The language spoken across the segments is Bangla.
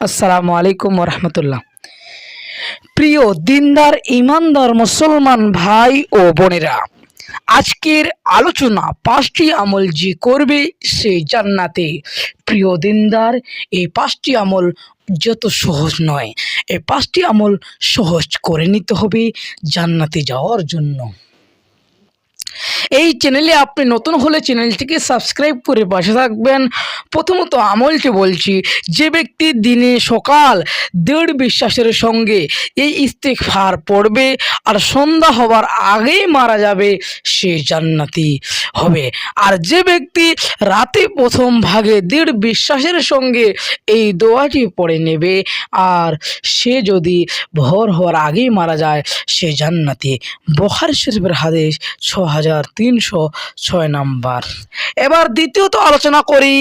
আসসালামু আলাইকুম রহমতুল্লাহ। প্রিয় দিনদার ইমানদার মুসলমান ভাই ও বোনেরা, আজকের আলোচনা 5টি আমল যে করবে সে জান্নাতে। প্রিয় দিনদার, এই 5টি আমল যত সহজ নয়, এই 5টি আমল সহজ করে নিতে হবে জান্নাতে যাওয়ার জন্য। এই চ্যানেলে আপনি নতুন হলে চ্যানেলটিকে সাবস্ক্রাইব করে পাশে থাকবেন। প্রথমত আমলটি বলছি, যে ব্যক্তি দিনে সকাল দৃঢ় বিশ্বাসের সঙ্গে এই ইস্তেগফার পড়বে আর সন্ধ্যা হবার আগেই মারা যাবে, সে জান্নাতি হবে। আর যে ব্যক্তি রাতে প্রথম ভাগে দৃঢ় বিশ্বাসের সঙ্গে এই দোয়াটি পড়ে নেবে আর সে যদি ভোর হওয়ার আগেই মারা যায়, সে জান্নাতি। বুখারী শরীফের হাদিস 6306 নাম্বার। এবার দ্বিতীয়ত আলোচনা করি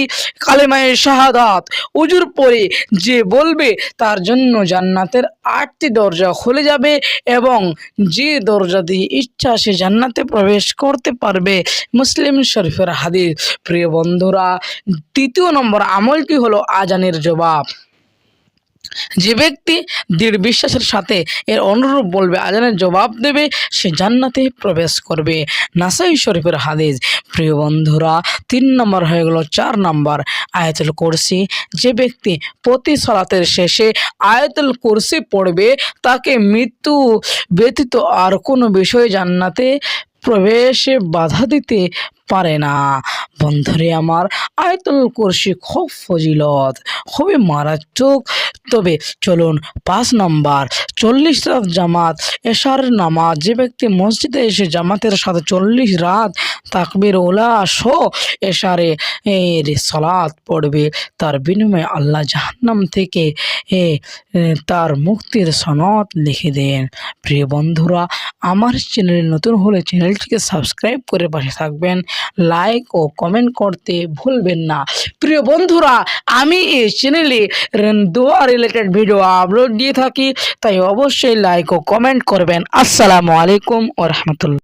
কালেমায়ে শাহাদাত উজুর পরে যে বলবে তার জন্য জান্নাতের 8টি দরজা খুলে যাবে এবং যে দরজা দিয়ে ইচ্ছা সে জান্নাতে প্রবেশ করতে পারবে। মুসলিম শরীফের হাদিস। প্রিয় বন্ধুরা, তৃতীয় নম্বর আমলটি হলো আজানের জবাব। যে ব্যক্তি দৃঢ় বিশ্বাসের সাথে এর অনুরূপ বলবে, আজানের জবাব দেবে, সে জান্নাতে প্রবেশ করবে। নাসাই শরীফের হাদিস। প্রিয় বন্ধুরা, 3 নম্বর হয়ে গেল। 4 নম্বর আয়াতুল কুরসি। যে ব্যক্তি প্রতি সালাতের শেষে আয়াতুল কুরসি পড়বে, তাকে মৃত্যু ব্যতীত আর কোনো বিষয় জান্নাতে প্রবেশে বাধা দিতে পারে না। বন্ধুরে আমার, আয়াতুল কুরসি খুব ফজিলত, খুবই মারাত্মক। তবে চলুন 5 নম্বর 40 রাত জামাত এশার নামাজ। যে ব্যক্তি মসজিদে এসে জামাতের সাথে 40 রাত তাকবীর উলা সহ এশারে সালাত পড়বে, তার বিনিময়ে আল্লাহ জাহান্নাম থেকে তার মুক্তির সনদ লিখে দেন। প্রিয় বন্ধুরা, আমার চ্যানেলে নতুন হলে চ্যানেলটিকে সাবস্ক্রাইব করে পাশে থাকবেন, লাইক ও কমেন্ট করতে ভুলবেন না। প্রিয় বন্ধুরা, আমি এই চ্যানেলে দোয়া রিলেটেড ভিডিও আপলোড দিয়ে থাকি, তাই অবশ্যই লাইক ও কমেন্ট করবেন। আসসালামু আলাইকুম ওয়া রাহমাতুল্লাহ।